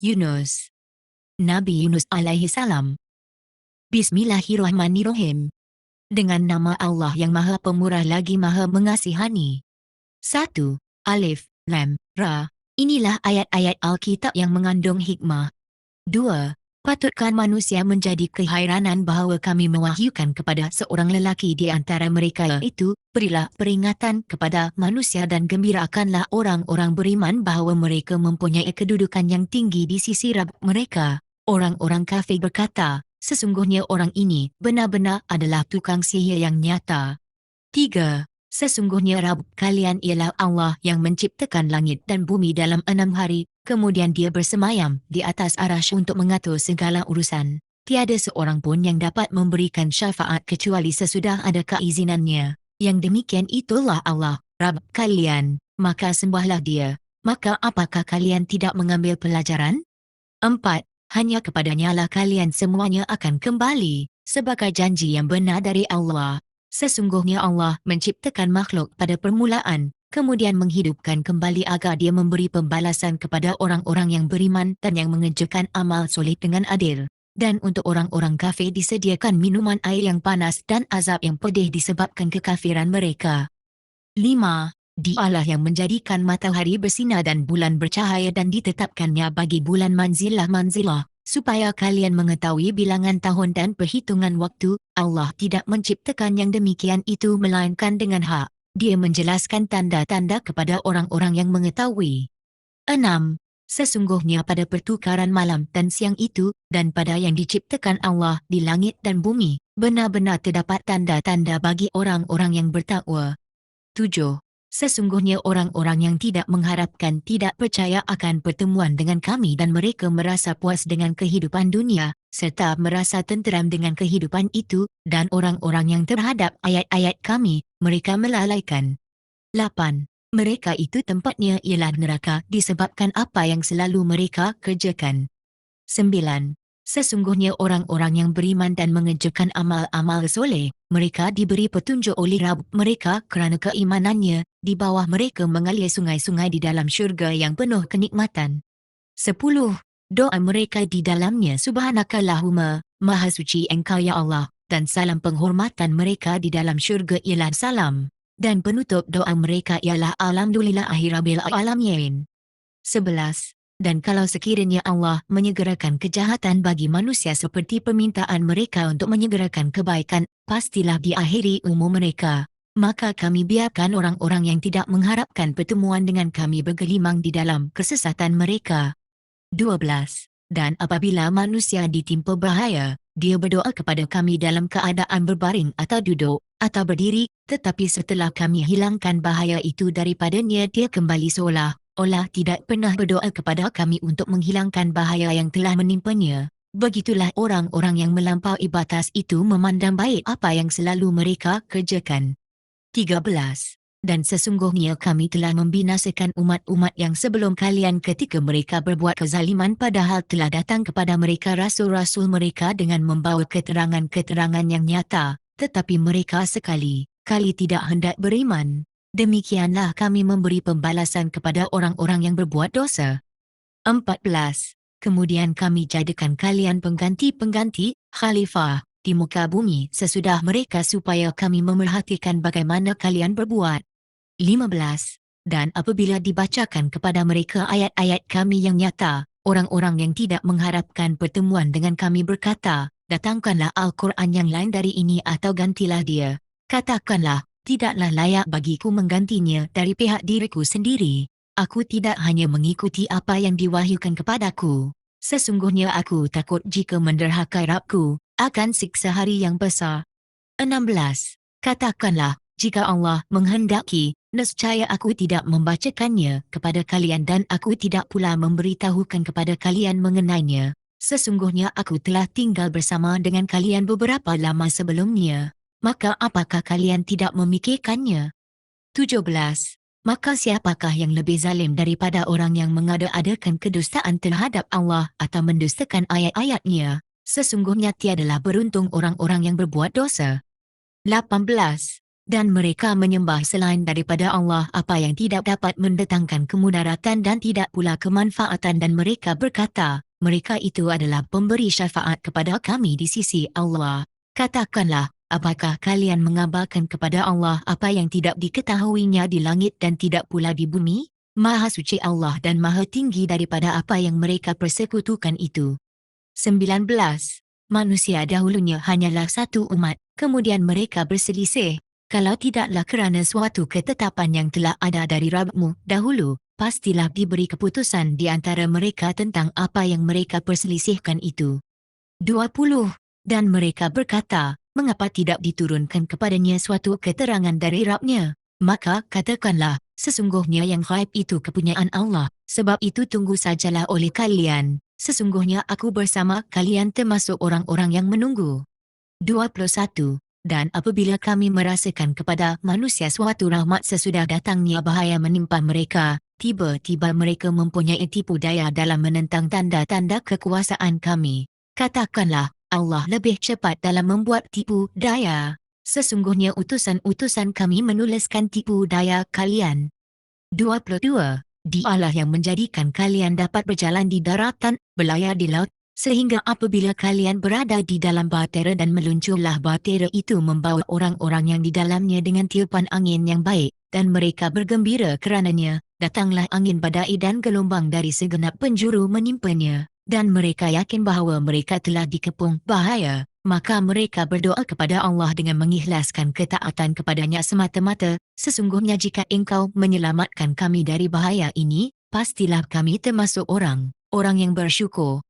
Yunus. Nabi Yunus alaihi salam. Bismillahirrahmanirrahim. Dengan nama Allah yang Maha Pemurah lagi Maha Mengasihani. 1. Alif, Lam, Ra. Inilah ayat-ayat Alkitab yang mengandung hikmah. 2. Patutkan manusia menjadi kehairanan bahawa kami mewahyukan kepada seorang lelaki di antara mereka itu, berilah peringatan kepada manusia dan gembirakanlah orang-orang beriman bahawa mereka mempunyai kedudukan yang tinggi di sisi Rabb mereka. Orang-orang kafir berkata, sesungguhnya orang ini benar-benar adalah tukang sihir yang nyata. 3. Sesungguhnya Rabb kalian ialah Allah yang menciptakan langit dan bumi dalam 6 hari, kemudian dia bersemayam di atas arasy untuk mengatur segala urusan. Tiada seorang pun yang dapat memberikan syafaat kecuali sesudah ada keizinannya. Yang demikian itulah Allah, Rabb kalian, maka sembahlah dia. Maka apakah kalian tidak mengambil pelajaran? 4. Hanya kepadanya lah kalian semuanya akan kembali, sebagai janji yang benar dari Allah. Sesungguhnya Allah menciptakan makhluk pada permulaan, kemudian menghidupkan kembali agar dia memberi pembalasan kepada orang-orang yang beriman dan yang mengerjakan amal soleh dengan adil. Dan untuk orang-orang kafir disediakan minuman air yang panas dan azab yang pedih disebabkan kekafiran mereka. 5. Dialah yang menjadikan matahari bersinar dan bulan bercahaya dan ditetapkannya bagi bulan manzilah-manzilah, supaya kalian mengetahui bilangan tahun dan perhitungan waktu. Allah tidak menciptakan yang demikian itu melainkan dengan hak. Dia menjelaskan tanda-tanda kepada orang-orang yang mengetahui. 6. Sesungguhnya pada pertukaran malam dan siang itu, dan pada yang diciptakan Allah di langit dan bumi, benar-benar terdapat tanda-tanda bagi orang-orang yang bertakwa. 7. Sesungguhnya orang-orang yang tidak mengharapkan tidak percaya akan pertemuan dengan kami dan mereka merasa puas dengan kehidupan dunia, serta merasa tenteram dengan kehidupan itu, dan orang-orang yang terhadap ayat-ayat kami, mereka melalaikan. 8. Mereka itu tempatnya ialah neraka disebabkan apa yang selalu mereka kerjakan. 9. Sesungguhnya orang-orang yang beriman dan mengerjakan amal-amal soleh, mereka diberi petunjuk oleh Rabb mereka kerana keimanannya, di bawah mereka mengalir sungai-sungai di dalam syurga yang penuh kenikmatan. 10. Doa mereka di dalamnya Subhanakallahumma, Maha Suci Engkau ya Allah, dan salam penghormatan mereka di dalam syurga ialah salam. Dan penutup doa mereka ialah Alhamdulillahirabbil alamin. 11. Dan kalau sekiranya Allah menyegerakan kejahatan bagi manusia seperti permintaan mereka untuk menyegerakan kebaikan, pastilah diakhiri umur mereka. Maka kami biarkan orang-orang yang tidak mengharapkan pertemuan dengan kami bergelimang di dalam kesesatan mereka. 12. Dan apabila manusia ditimpa bahaya, dia berdoa kepada kami dalam keadaan berbaring atau duduk, atau berdiri, tetapi setelah kami hilangkan bahaya itu daripadanya dia kembali seolah-olah tidak pernah berdoa kepada kami untuk menghilangkan bahaya yang telah menimpanya. Begitulah orang-orang yang melampaui batas itu memandang baik apa yang selalu mereka kerjakan. 13. Dan sesungguhnya kami telah membinasakan umat-umat yang sebelum kalian ketika mereka berbuat kezaliman padahal telah datang kepada mereka rasul-rasul mereka dengan membawa keterangan-keterangan yang nyata, tetapi mereka sekali-kali tidak hendak beriman. Demikianlah kami memberi pembalasan kepada orang-orang yang berbuat dosa. 14. Kemudian kami jadikan kalian pengganti-pengganti, khalifah, di muka bumi sesudah mereka supaya kami memerhatikan bagaimana kalian berbuat. 15. Dan apabila dibacakan kepada mereka ayat-ayat kami yang nyata, orang-orang yang tidak mengharapkan pertemuan dengan kami berkata, datangkanlah Al-Quran yang lain dari ini atau gantilah dia. Katakanlah, tidaklah layak bagiku menggantinya dari pihak diriku sendiri. Aku tidak hanya mengikuti apa yang diwahyukan kepadaku. Sesungguhnya aku takut jika menderhakai Rabbku, akan siksa hari yang besar. 16. Katakanlah, jika Allah menghendaki, nescaya aku tidak membacakannya kepada kalian dan aku tidak pula memberitahukan kepada kalian mengenainya. Sesungguhnya aku telah tinggal bersama dengan kalian beberapa lama sebelumnya. Maka apakah kalian tidak memikirkannya? 17. Maka siapakah yang lebih zalim daripada orang yang mengada-adakan kedustaan terhadap Allah atau mendustakan ayat-ayatnya? Sesungguhnya tiadalah beruntung orang-orang yang berbuat dosa. 18. Dan mereka menyembah selain daripada Allah apa yang tidak dapat mendatangkan kemudaratan dan tidak pula kemanfaatan, dan mereka berkata, mereka itu adalah pemberi syafaat kepada kami di sisi Allah. Katakanlah, apakah kalian mengabarkan kepada Allah apa yang tidak diketahuinya di langit dan tidak pula di bumi? Maha suci Allah dan maha tinggi daripada apa yang mereka persekutukan itu. 19. Manusia dahulunya hanyalah satu umat, kemudian mereka berselisih. Kalau tidaklah kerana suatu ketetapan yang telah ada dari Rabbmu dahulu, pastilah diberi keputusan di antara mereka tentang apa yang mereka perselisihkan itu. 20. Dan mereka berkata, mengapa tidak diturunkan kepadanya suatu keterangan dari Rabbnya? Maka katakanlah, sesungguhnya yang ghaib itu kepunyaan Allah, sebab itu tunggu sajalah oleh kalian. Sesungguhnya aku bersama kalian termasuk orang-orang yang menunggu. 21. Dan apabila kami merasakan kepada manusia suatu rahmat sesudah datangnya bahaya menimpa mereka, tiba-tiba mereka mempunyai tipu daya dalam menentang tanda-tanda kekuasaan kami. Katakanlah, Allah lebih cepat dalam membuat tipu daya. Sesungguhnya utusan-utusan kami menuliskan tipu daya kalian. 22. Dialah yang menjadikan kalian dapat berjalan di daratan, berlayar di laut, sehingga apabila kalian berada di dalam bahtera dan meluncurlah bahtera itu membawa orang-orang yang di dalamnya dengan tiupan angin yang baik, dan mereka bergembira kerananya, datanglah angin badai dan gelombang dari segenap penjuru menimpanya, dan mereka yakin bahawa mereka telah dikepung bahaya, maka mereka berdoa kepada Allah dengan mengikhlaskan ketaatan kepadanya semata-mata, sesungguhnya jika engkau menyelamatkan kami dari bahaya ini, pastilah kami termasuk orang yang bersyukur.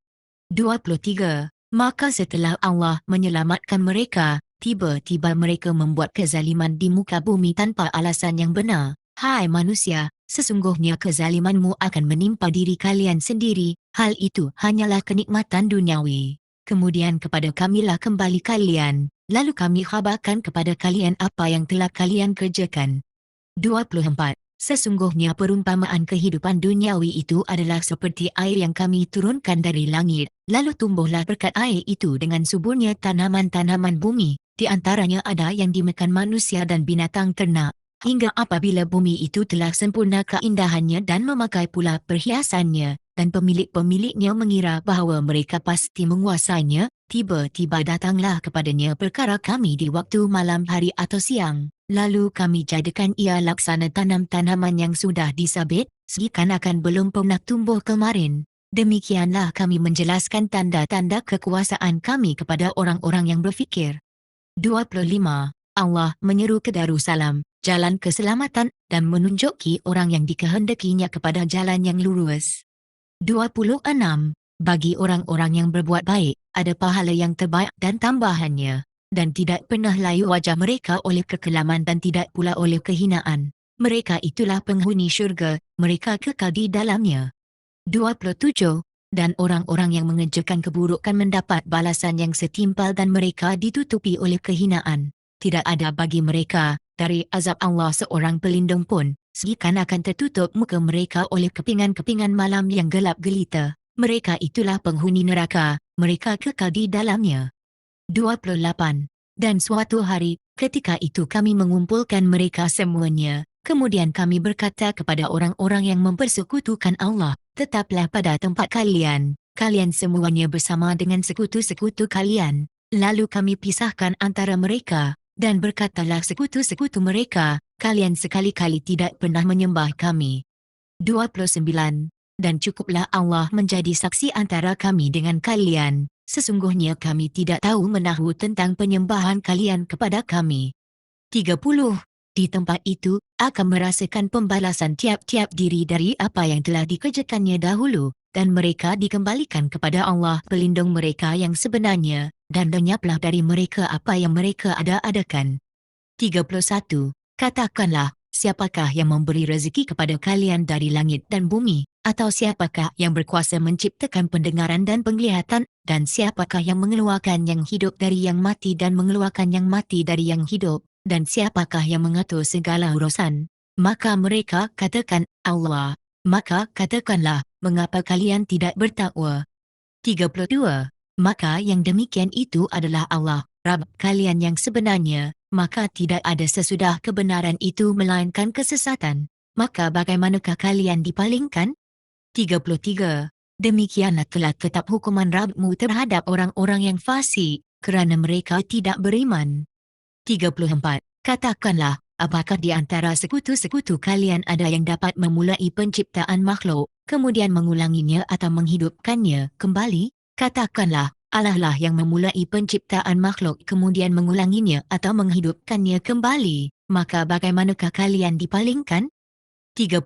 23. Maka setelah Allah menyelamatkan mereka, tiba-tiba mereka membuat kezaliman di muka bumi tanpa alasan yang benar. Hai manusia, sesungguhnya kezalimanmu akan menimpa diri kalian sendiri, hal itu hanyalah kenikmatan duniawi. Kemudian kepada kamilah kembali kalian, lalu kami khabarkan kepada kalian apa yang telah kalian kerjakan. 24. Sesungguhnya perumpamaan kehidupan duniawi itu adalah seperti air yang kami turunkan dari langit, lalu tumbuhlah berkat air itu dengan suburnya tanaman-tanaman bumi, di antaranya ada yang dimakan manusia dan binatang ternak, hingga apabila bumi itu telah sempurna keindahannya dan memakai pula perhiasannya, dan pemilik-pemiliknya mengira bahawa mereka pasti menguasainya, tiba-tiba datanglah kepadanya perkara kami di waktu malam hari atau siang. Lalu kami jadikan ia laksana tanam-tanaman yang sudah disabit, seakan-akan belum pernah tumbuh kemarin. Demikianlah kami menjelaskan tanda-tanda kekuasaan kami kepada orang-orang yang berfikir. 25. Allah menyeru ke Darussalam, jalan keselamatan, dan menunjuki orang yang dikehendakinya kepada jalan yang lurus. 26. Bagi orang-orang yang berbuat baik, ada pahala yang terbaik dan tambahannya. Dan tidak pernah layu wajah mereka oleh kekelaman dan tidak pula oleh kehinaan. Mereka itulah penghuni syurga, mereka kekal di dalamnya. 27. Dan orang-orang yang mengerjakan keburukan mendapat balasan yang setimpal dan mereka ditutupi oleh kehinaan. Tidak ada bagi mereka, dari azab Allah seorang pelindung pun, seakan-akan tertutup muka mereka oleh kepingan-kepingan malam yang gelap gelita. Mereka itulah penghuni neraka, mereka kekal di dalamnya. 28. Dan suatu hari, ketika itu kami mengumpulkan mereka semuanya, kemudian kami berkata kepada orang-orang yang mempersekutukan Allah, tetaplah pada tempat kalian, kalian semuanya bersama dengan sekutu-sekutu kalian. Lalu kami pisahkan antara mereka, dan berkatalah sekutu-sekutu mereka, kalian sekali-kali tidak pernah menyembah kami. 29. Dan cukuplah Allah menjadi saksi antara kami dengan kalian. Sesungguhnya kami tidak tahu menahu tentang penyembahan kalian kepada kami. 30. Di tempat itu, akan merasakan pembalasan tiap-tiap diri dari apa yang telah dikerjakannya dahulu, dan mereka dikembalikan kepada Allah pelindung mereka yang sebenarnya, dan lenyaplah dari mereka apa yang mereka ada-adakan. 31. Katakanlah, siapakah yang memberi rezeki kepada kalian dari langit dan bumi? Atau siapakah yang berkuasa menciptakan pendengaran dan penglihatan, dan siapakah yang mengeluarkan yang hidup dari yang mati dan mengeluarkan yang mati dari yang hidup, dan siapakah yang mengatur segala urusan? Maka mereka katakan, Allah. Maka katakanlah, mengapa kalian tidak bertakwa? 32. Maka yang demikian itu adalah Allah, Rabb kalian yang sebenarnya, maka tidak ada sesudah kebenaran itu melainkan kesesatan. Maka bagaimanakah kalian dipalingkan? 33. Demikianlah telah tetap hukuman Rabbmu terhadap orang-orang yang fasik, kerana mereka tidak beriman. 34. Katakanlah, apakah di antara sekutu-sekutu kalian ada yang dapat memulai penciptaan makhluk, kemudian mengulanginya atau menghidupkannya kembali? Katakanlah, Allah lah yang memulai penciptaan makhluk kemudian mengulanginya atau menghidupkannya kembali, maka bagaimanakah kalian dipalingkan? 35.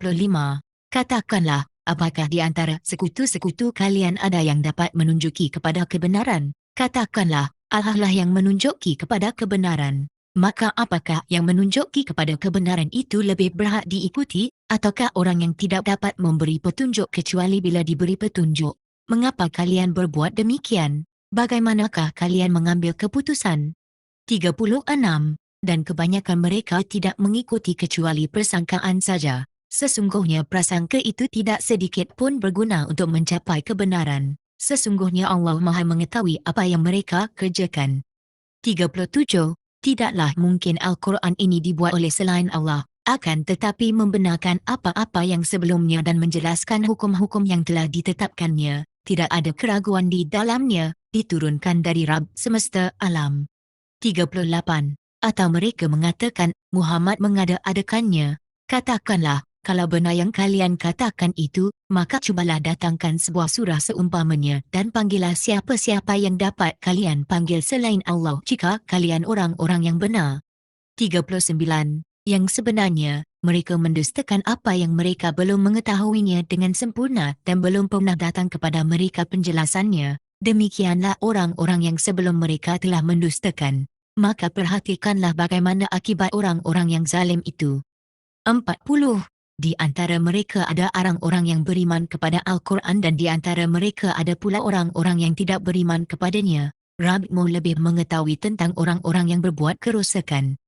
Katakanlah, apakah di antara sekutu-sekutu kalian ada yang dapat menunjuki kepada kebenaran? Katakanlah, Allah lah yang menunjuki kepada kebenaran. Maka apakah yang menunjuki kepada kebenaran itu lebih berhak diikuti, ataukah orang yang tidak dapat memberi petunjuk kecuali bila diberi petunjuk? Mengapa kalian berbuat demikian? Bagaimanakah kalian mengambil keputusan? 36. Dan kebanyakan mereka tidak mengikuti kecuali persangkaan saja. Sesungguhnya prasangka itu tidak sedikit pun berguna untuk mencapai kebenaran. Sesungguhnya Allah Maha mengetahui apa yang mereka kerjakan. 37. Tidaklah mungkin Al-Quran ini dibuat oleh selain Allah, akan tetapi membenarkan apa-apa yang sebelumnya dan menjelaskan hukum-hukum yang telah ditetapkannya. Tidak ada keraguan di dalamnya, diturunkan dari Rabb semesta alam. 38. Atau mereka mengatakan, Muhammad mengada-adakannya. Katakanlah, kalau benar yang kalian katakan itu, maka cubalah datangkan sebuah surah seumpamanya dan panggillah siapa-siapa yang dapat kalian panggil selain Allah jika kalian orang-orang yang benar. 39. Yang sebenarnya, mereka mendustakan apa yang mereka belum mengetahuinya dengan sempurna dan belum pernah datang kepada mereka penjelasannya. Demikianlah orang-orang yang sebelum mereka telah mendustakan. Maka perhatikanlah bagaimana akibat orang-orang yang zalim itu. 40. Di antara mereka ada orang-orang yang beriman kepada Al-Quran dan di antara mereka ada pula orang-orang yang tidak beriman kepadanya. Rabbmu lebih mengetahui tentang orang-orang yang berbuat kerosakan.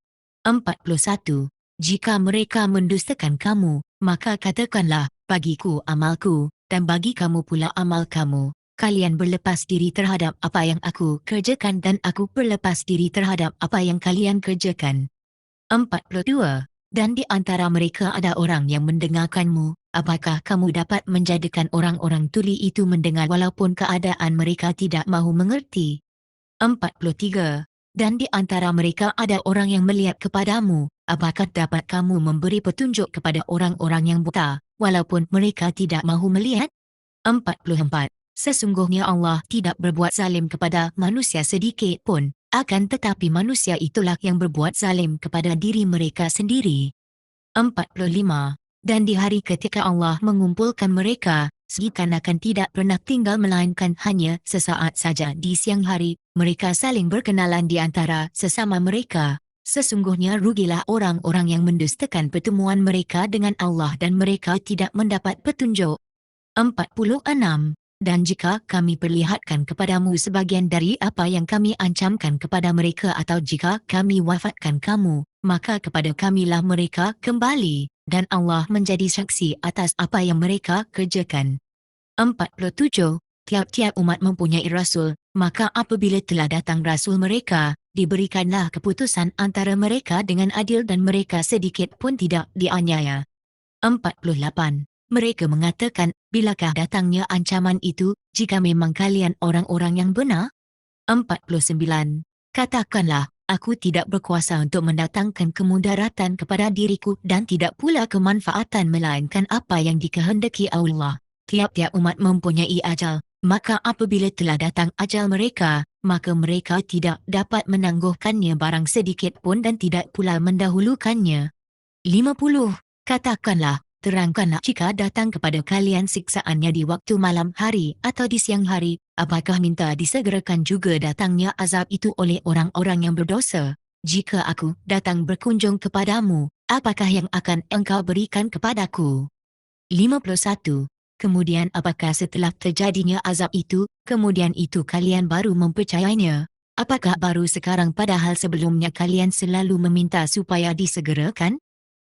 41. Jika mereka mendustakan kamu, maka katakanlah, bagiku amalku, dan bagi kamu pula amal kamu. Kalian berlepas diri terhadap apa yang aku kerjakan dan aku berlepas diri terhadap apa yang kalian kerjakan. 42. Dan di antara mereka ada orang yang mendengarkanmu, apakah kamu dapat menjadikan orang-orang tuli itu mendengar walaupun keadaan mereka tidak mahu mengerti? 43. Dan di antara mereka ada orang yang melihat kepadamu, apakah dapat kamu memberi petunjuk kepada orang-orang yang buta, walaupun mereka tidak mahu melihat? 44. Sesungguhnya Allah tidak berbuat zalim kepada manusia sedikit pun. Akan tetapi manusia itulah yang berbuat zalim kepada diri mereka sendiri. 45. Dan di hari ketika Allah mengumpulkan mereka, seakan-akan tidak pernah tinggal melainkan hanya sesaat saja di siang hari, mereka saling berkenalan di antara sesama mereka. Sesungguhnya rugilah orang-orang yang mendustakan pertemuan mereka dengan Allah dan mereka tidak mendapat petunjuk. 46. Dan jika kami perlihatkan kepadamu sebagian dari apa yang kami ancamkan kepada mereka atau jika kami wafatkan kamu, maka kepada kamilah mereka kembali, dan Allah menjadi saksi atas apa yang mereka kerjakan. 47. Tiap-tiap umat mempunyai rasul, maka apabila telah datang rasul mereka, diberikanlah keputusan antara mereka dengan adil dan mereka sedikit pun tidak dianiaya. 48. Mereka mengatakan, bilakah datangnya ancaman itu, jika memang kalian orang-orang yang benar? 49. Katakanlah, aku tidak berkuasa untuk mendatangkan kemudaratan kepada diriku dan tidak pula kemanfaatan melainkan apa yang dikehendaki Allah. Tiap-tiap umat mempunyai ajal, maka apabila telah datang ajal mereka, maka mereka tidak dapat menangguhkannya barang sedikit pun dan tidak pula mendahulukannya. 50. Katakanlah, terangkanlah jika datang kepada kalian siksaannya di waktu malam hari atau di siang hari, apakah minta disegerakan juga datangnya azab itu oleh orang-orang yang berdosa? Jika aku datang berkunjung kepadamu, apakah yang akan engkau berikan kepadaku? 51. Kemudian apakah setelah terjadinya azab itu, kemudian itu kalian baru mempercayainya? Apakah baru sekarang padahal sebelumnya kalian selalu meminta supaya disegerakan?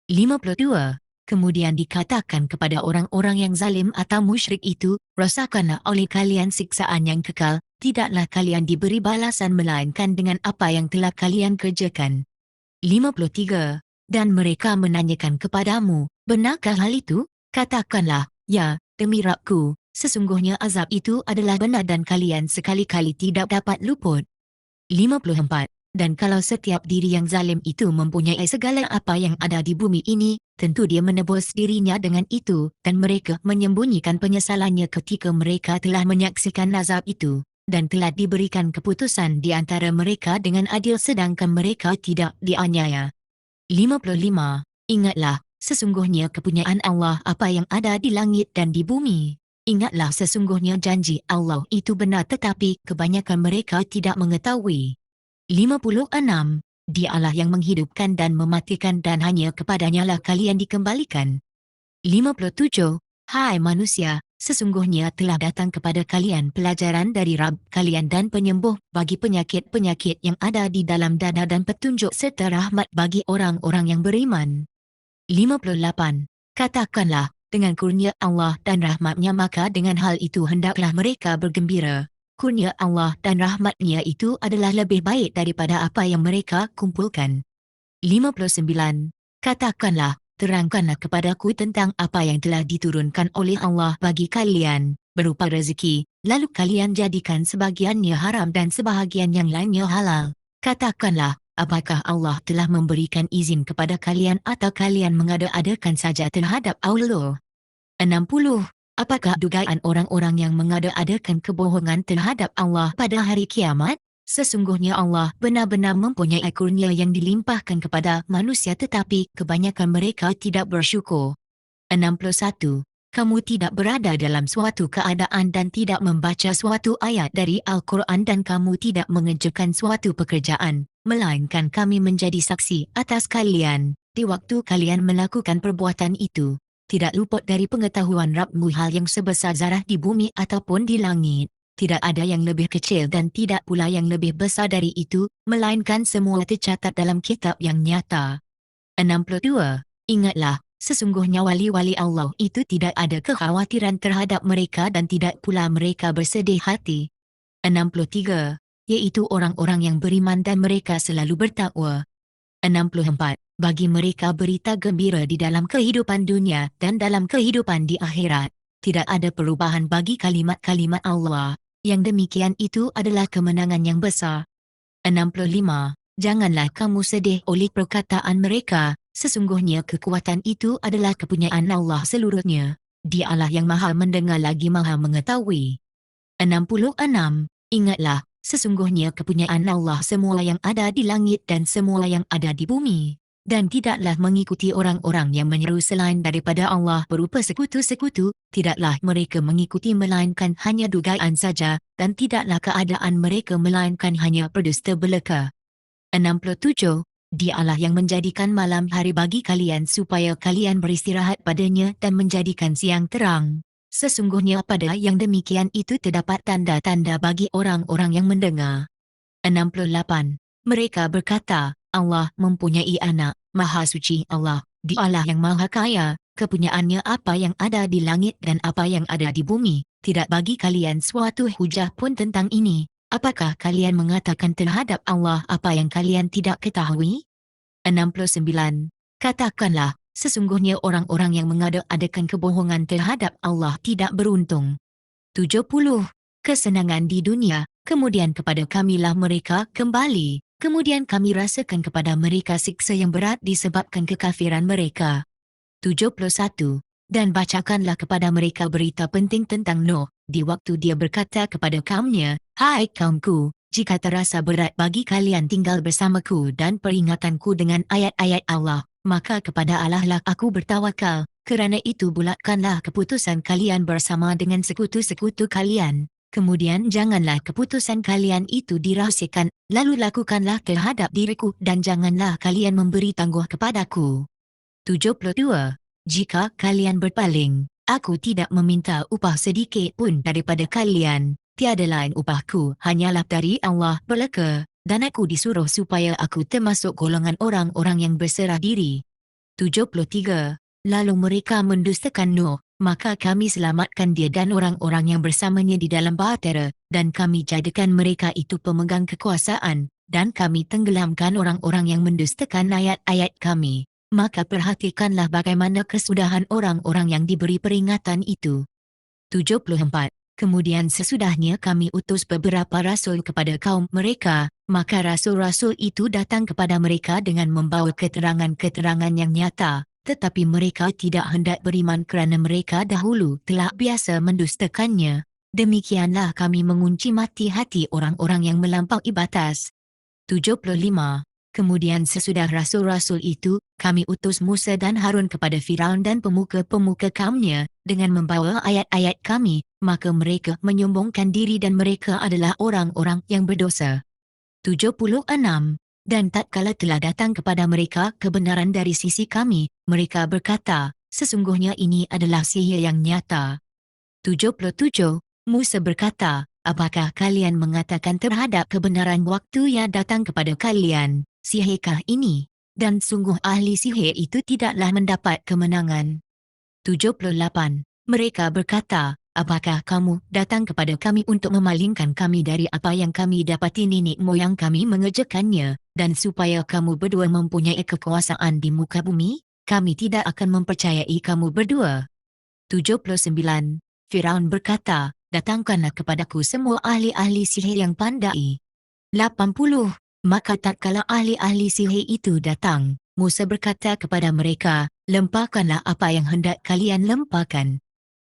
52. Kemudian dikatakan kepada orang-orang yang zalim atau musyrik itu, rasakanlah oleh kalian siksaan yang kekal, tidaklah kalian diberi balasan melainkan dengan apa yang telah kalian kerjakan. 53. Dan mereka menanyakan kepadamu, benarkah hal itu? Katakanlah, ya, demi Rabbku, sesungguhnya azab itu adalah benar dan kalian sekali-kali tidak dapat luput. 54. Dan kalau setiap diri yang zalim itu mempunyai segala apa yang ada di bumi ini, tentu dia menebus dirinya dengan itu, dan mereka menyembunyikan penyesalannya ketika mereka telah menyaksikan azab itu, dan telah diberikan keputusan di antara mereka dengan adil sedangkan mereka tidak dianiaya. 55. Ingatlah, sesungguhnya kepunyaan Allah apa yang ada di langit dan di bumi. Ingatlah sesungguhnya janji Allah itu benar tetapi kebanyakan mereka tidak mengetahui. 56. Dialah yang menghidupkan dan mematikan dan hanya kepadanya lah kalian dikembalikan. 57. Hai manusia, sesungguhnya telah datang kepada kalian pelajaran dari Rabb kalian dan penyembuh bagi penyakit-penyakit yang ada di dalam dada dan petunjuk serta rahmat bagi orang-orang yang beriman. 58. Katakanlah, dengan kurnia Allah dan rahmatnya maka dengan hal itu hendaklah mereka bergembira. Kurnia Allah dan rahmatnya itu adalah lebih baik daripada apa yang mereka kumpulkan. 59. Katakanlah, terangkanlah kepadaku tentang apa yang telah diturunkan oleh Allah bagi kalian, berupa rezeki, lalu kalian jadikan sebahagiannya haram dan sebahagian yang lainnya halal. Katakanlah, apakah Allah telah memberikan izin kepada kalian atau kalian mengada-adakan saja terhadap Allah? 60. Apakah dugaan orang-orang yang mengada-adakan kebohongan terhadap Allah pada hari kiamat? Sesungguhnya Allah benar-benar mempunyai kurnia yang dilimpahkan kepada manusia tetapi kebanyakan mereka tidak bersyukur. 61. Kamu tidak berada dalam suatu keadaan dan tidak membaca suatu ayat dari Al-Quran dan kamu tidak mengerjakan suatu pekerjaan, melainkan kami menjadi saksi atas kalian, di waktu kalian melakukan perbuatan itu. Tidak luput dari pengetahuan Rabbmu hal yang sebesar zarah di bumi ataupun di langit. Tidak ada yang lebih kecil dan tidak pula yang lebih besar dari itu, melainkan semua tercatat dalam kitab yang nyata. 62. Ingatlah, sesungguhnya wali-wali Allah itu tidak ada kekhawatiran terhadap mereka dan tidak pula mereka bersedih hati. 63. Yaitu orang-orang yang beriman dan mereka selalu bertakwa. 64. Bagi mereka berita gembira di dalam kehidupan dunia dan dalam kehidupan di akhirat. Tidak ada perubahan bagi kalimat-kalimat Allah. Yang demikian itu adalah kemenangan yang besar. 65. Janganlah kamu sedih oleh perkataan mereka. Sesungguhnya kekuatan itu adalah kepunyaan Allah seluruhnya. Dialah yang maha mendengar lagi maha mengetahui. 66. Ingatlah, sesungguhnya kepunyaan Allah semua yang ada di langit dan semua yang ada di bumi. Dan tidaklah mengikuti orang-orang yang menyeru selain daripada Allah berupa sekutu-sekutu, tidaklah mereka mengikuti melainkan hanya dugaan saja, dan tidaklah keadaan mereka melainkan hanya berdusta belaka. 67. Dialah yang menjadikan malam hari bagi kalian supaya kalian beristirahat padanya dan menjadikan siang terang. Sesungguhnya pada yang demikian itu terdapat tanda-tanda bagi orang-orang yang mendengar. 68. Mereka berkata, Allah mempunyai anak, Maha Suci Allah, Dialah yang Maha Kaya, kepunyaannya apa yang ada di langit dan apa yang ada di bumi, tidak bagi kalian suatu hujah pun tentang ini. Apakah kalian mengatakan terhadap Allah apa yang kalian tidak ketahui? 69. Katakanlah, sesungguhnya orang-orang yang mengada-adakan kebohongan terhadap Allah tidak beruntung. 70. Kesenangan di dunia, kemudian kepada kamilah mereka kembali. Kemudian kami rasakan kepada mereka siksa yang berat disebabkan kekafiran mereka. 71. Dan bacakanlah kepada mereka berita penting tentang Nuh, di waktu dia berkata kepada kaumnya, Hai kaumku, jika terasa berat bagi kalian tinggal bersamaku dan peringatanku dengan ayat-ayat Allah, maka kepada Allah lah aku bertawakal, kerana itu bulatkanlah keputusan kalian bersama dengan sekutu-sekutu kalian. Kemudian janganlah keputusan kalian itu dirahsiakan, lalu lakukanlah terhadap diriku dan janganlah kalian memberi tangguh kepadaku. 72. Jika kalian berpaling, aku tidak meminta upah sedikit pun daripada kalian, tiada lain upahku hanyalah dari Allah belaka, dan aku disuruh supaya aku termasuk golongan orang-orang yang berserah diri. 73. Lalu mereka mendustakan Nuh, maka kami selamatkan dia dan orang-orang yang bersamanya di dalam bahtera, dan kami jadikan mereka itu pemegang kekuasaan, dan kami tenggelamkan orang-orang yang mendustakan ayat-ayat kami. Maka perhatikanlah bagaimana kesudahan orang-orang yang diberi peringatan itu. 74. Kemudian sesudahnya kami utus beberapa rasul kepada kaum mereka, maka rasul-rasul itu datang kepada mereka dengan membawa keterangan-keterangan yang nyata, tetapi mereka tidak hendak beriman kerana mereka dahulu telah biasa mendustakannya. Demikianlah kami mengunci mati hati orang-orang yang melampaui batas. 75. Kemudian sesudah rasul-rasul itu, kami utus Musa dan Harun kepada Firaun dan pemuka-pemuka kaumnya, dengan membawa ayat-ayat kami, maka mereka menyombongkan diri dan mereka adalah orang-orang yang berdosa. 76. Dan tatkala telah datang kepada mereka kebenaran dari sisi kami, mereka berkata, sesungguhnya ini adalah sihir yang nyata. 77. Musa berkata, apakah kalian mengatakan terhadap kebenaran waktu yang datang kepada kalian, sihirkah ini? Dan sungguh ahli sihir itu tidaklah mendapat kemenangan. 78. Mereka berkata, apakah kamu datang kepada kami untuk memalingkan kami dari apa yang kami dapati nenek moyang kami mengerjakannya, dan supaya kamu berdua mempunyai kekuasaan di muka bumi? Kami tidak akan mempercayai kamu berdua. 79. Firaun berkata, datangkanlah kepadaku semua ahli-ahli sihir yang pandai. 80. Maka tatkala ahli-ahli sihir itu datang, Musa berkata kepada mereka, lempahkanlah apa yang hendak kalian lempahkan.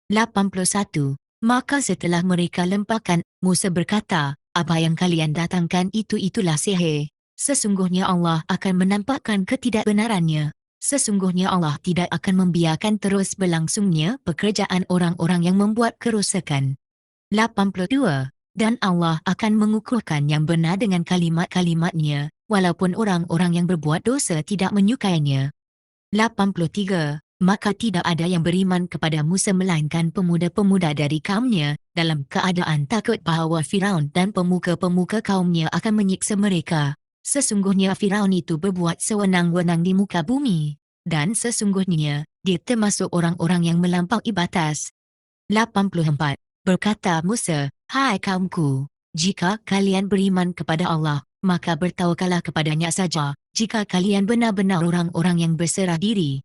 81. Maka setelah mereka lempahkan, Musa berkata, apa yang kalian datangkan itulah sihir. Sesungguhnya Allah akan menampakkan ketidakbenarannya. Sesungguhnya Allah tidak akan membiarkan terus berlangsungnya pekerjaan orang-orang yang membuat kerosakan. 82. Dan Allah akan mengukuhkan yang benar dengan kalimat-kalimatnya, walaupun orang-orang yang berbuat dosa tidak menyukainya. 83. Maka tidak ada yang beriman kepada Musa melainkan pemuda-pemuda dari kaumnya, dalam keadaan takut bahawa Firaun dan pemuka-pemuka kaumnya akan menyiksa mereka. Sesungguhnya Firaun itu berbuat sewenang-wenang di muka bumi, dan sesungguhnya dia termasuk orang-orang yang melampaui batas. 84. Berkata Musa, hai kaumku, jika kalian beriman kepada Allah, maka bertawakallah kepadanya saja, jika kalian benar-benar orang-orang yang berserah diri.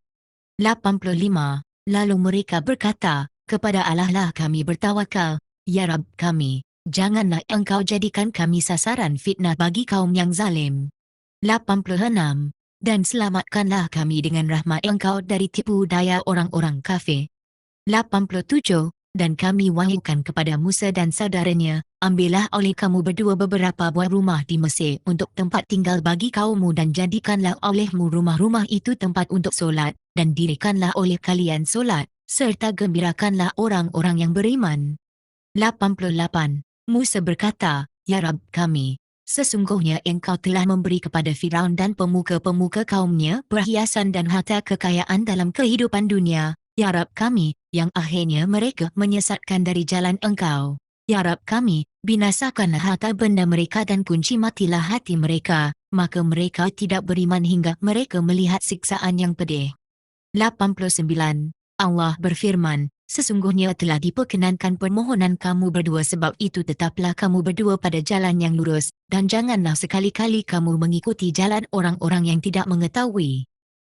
85. Lalu mereka berkata, kepada Allah lah kami bertawakal, ya Rabb kami. Janganlah engkau jadikan kami sasaran fitnah bagi kaum yang zalim. 86. Dan selamatkanlah kami dengan rahmat engkau dari tipu daya orang-orang kafir. 87. Dan kami wahyukan kepada Musa dan saudaranya, ambillah oleh kamu berdua beberapa buah rumah di Mesir untuk tempat tinggal bagi kaummu dan jadikanlah olehmu rumah-rumah itu tempat untuk solat, dan dirikanlah oleh kalian solat, serta gembirakanlah orang-orang yang beriman. 88. Musa berkata, ya Rabb kami, sesungguhnya engkau telah memberi kepada Firaun dan pemuka-pemuka kaumnya perhiasan dan harta kekayaan dalam kehidupan dunia, ya Rabb kami, yang akhirnya mereka menyesatkan dari jalan engkau. Ya Rabb kami, binasakanlah harta benda mereka dan kunci matilah hati mereka, maka mereka tidak beriman hingga mereka melihat siksaan yang pedih. 89. Allah berfirman, sesungguhnya telah diperkenankan permohonan kamu berdua sebab itu tetaplah kamu berdua pada jalan yang lurus, dan janganlah sekali-kali kamu mengikuti jalan orang-orang yang tidak mengetahui.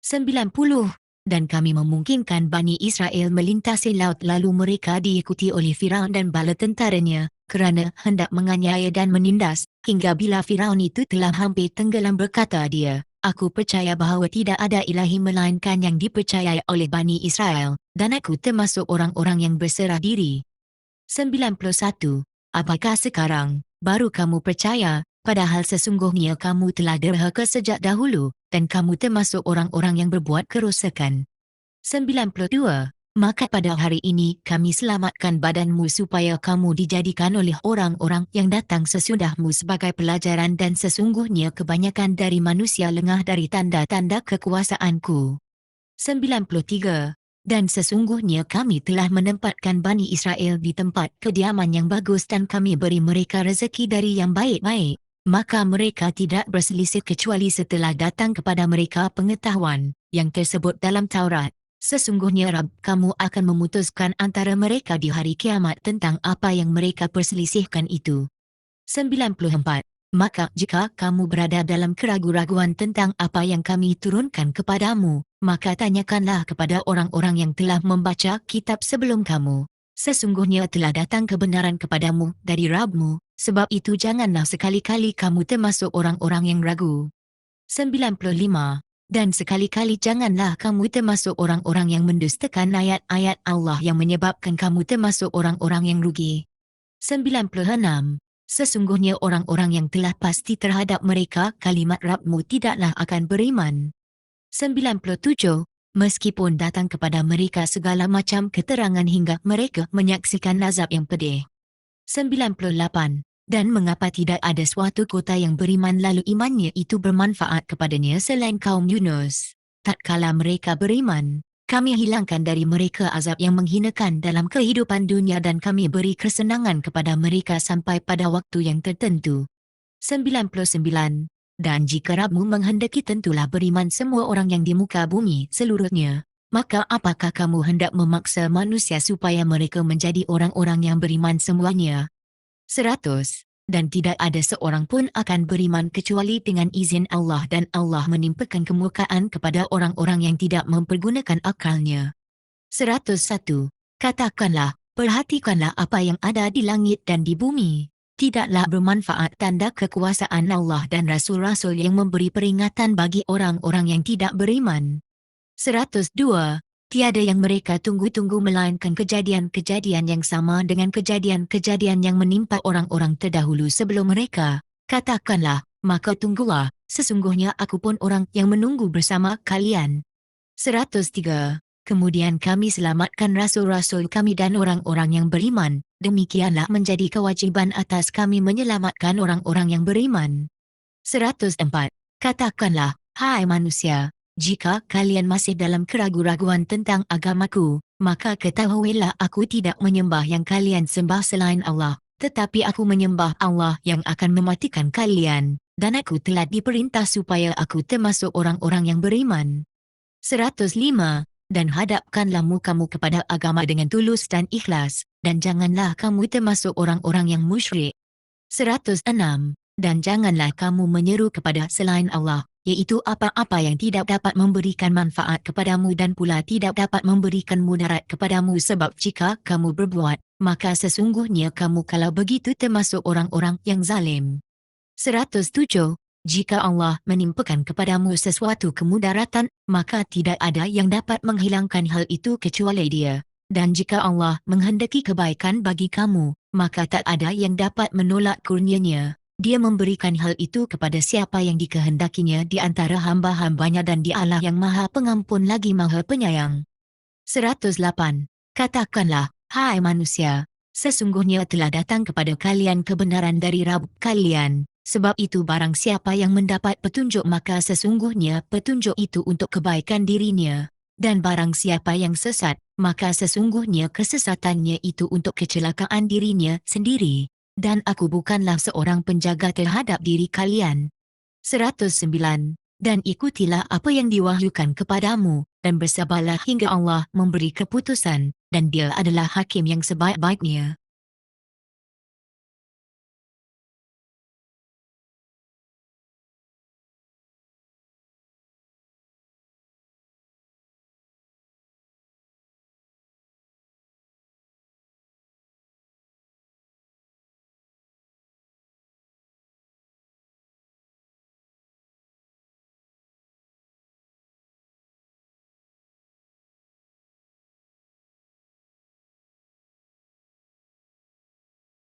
90. Dan kami memungkinkan Bani Israel melintasi laut lalu mereka diikuti oleh Firaun dan bala tentaranya, kerana hendak menganiaya dan menindas, hingga bila Firaun itu telah hampir tenggelam berkata dia, aku percaya bahawa tidak ada ilahi melainkan yang dipercayai oleh Bani Israel, dan aku termasuk orang-orang yang berserah diri. 91. Apakah sekarang, baru kamu percaya, padahal sesungguhnya kamu telah derhaka sejak dahulu, dan kamu termasuk orang-orang yang berbuat kerosakan. 92. Maka pada hari ini kami selamatkan badanmu supaya kamu dijadikan oleh orang-orang yang datang sesudahmu sebagai pelajaran dan sesungguhnya kebanyakan dari manusia lengah dari tanda-tanda kekuasaanku. 93. Dan sesungguhnya kami telah menempatkan Bani Israel di tempat kediaman yang bagus dan kami beri mereka rezeki dari yang baik-baik. Maka mereka tidak berselisih kecuali setelah datang kepada mereka pengetahuan yang tersebut dalam Taurat. Sesungguhnya Rabb kamu akan memutuskan antara mereka di hari kiamat tentang apa yang mereka perselisihkan itu. 94. Maka jika kamu berada dalam keraguan-raguan tentang apa yang kami turunkan kepadamu, maka tanyakanlah kepada orang-orang yang telah membaca kitab sebelum kamu. Sesungguhnya telah datang kebenaran kepadamu dari Rabbmu, sebab itu janganlah sekali-kali kamu termasuk orang-orang yang ragu. 95. Dan sekali-kali janganlah kamu termasuk orang-orang yang mendustakan ayat-ayat Allah yang menyebabkan kamu termasuk orang-orang yang rugi. 96. Sesungguhnya orang-orang yang telah pasti terhadap mereka kalimat Rabbmu tidaklah akan beriman. 97. Meskipun datang kepada mereka segala macam keterangan hingga mereka menyaksikan azab yang pedih. 98. Dan mengapa tidak ada suatu kota yang beriman lalu imannya itu bermanfaat kepadanya selain kaum Yunus? Tatkala mereka beriman, kami hilangkan dari mereka azab yang menghinakan dalam kehidupan dunia dan kami beri kesenangan kepada mereka sampai pada waktu yang tertentu. 99. Dan jika Rabbmu menghendaki tentulah beriman semua orang yang di muka bumi seluruhnya. Maka apakah kamu hendak memaksa manusia supaya mereka menjadi orang-orang yang beriman semuanya? 100. Dan tidak ada seorang pun akan beriman kecuali dengan izin Allah dan Allah menimpakan kemurkaan kepada orang-orang yang tidak mempergunakan akalnya. 101. Katakanlah, perhatikanlah apa yang ada di langit dan di bumi. Tidaklah bermanfaat tanda kekuasaan Allah dan Rasul-Rasul yang memberi peringatan bagi orang-orang yang tidak beriman. 102. Tiada yang mereka tunggu-tunggu melainkan kejadian-kejadian yang sama dengan kejadian-kejadian yang menimpa orang-orang terdahulu sebelum mereka. Katakanlah, maka tunggulah, sesungguhnya aku pun orang yang menunggu bersama kalian. 103. Kemudian kami selamatkan rasul-rasul kami dan orang-orang yang beriman. Demikianlah menjadi kewajiban atas kami menyelamatkan orang-orang yang beriman. 104. Katakanlah, hai manusia, jika kalian masih dalam keraguan-raguan tentang agamaku, maka ketahuilah aku tidak menyembah yang kalian sembah selain Allah, tetapi aku menyembah Allah yang akan mematikan kalian, dan aku telah diperintah supaya aku termasuk orang-orang yang beriman. 105. Dan hadapkanlah mukamu kepada agama dengan tulus dan ikhlas, dan janganlah kamu termasuk orang-orang yang musyrik. 106. Dan janganlah kamu menyeru kepada selain Allah, iaitu apa-apa yang tidak dapat memberikan manfaat kepadamu dan pula tidak dapat memberikan mudarat kepadamu sebab jika kamu berbuat, maka sesungguhnya kamu kalau begitu termasuk orang-orang yang zalim. 107. Jika Allah menimpakan kepadamu sesuatu kemudaratan, maka tidak ada yang dapat menghilangkan hal itu kecuali Dia. Dan jika Allah menghendaki kebaikan bagi kamu, maka tak ada yang dapat menolak kurnia-Nya. Dia memberikan hal itu kepada siapa yang dikehendakinya di antara hamba-hambanya dan Dialah yang Maha Pengampun lagi Maha Penyayang. 108. Katakanlah, hai manusia, sesungguhnya telah datang kepada kalian kebenaran dari Rabb kalian. Sebab itu barang siapa yang mendapat petunjuk maka sesungguhnya petunjuk itu untuk kebaikan dirinya. Dan barang siapa yang sesat, maka sesungguhnya kesesatannya itu untuk kecelakaan dirinya sendiri. Dan aku bukanlah seorang penjaga terhadap diri kalian. 109. Dan ikutilah apa yang diwahyukan kepadamu, dan bersabarlah hingga Allah memberi keputusan, dan Dia adalah hakim yang sebaik-baiknya.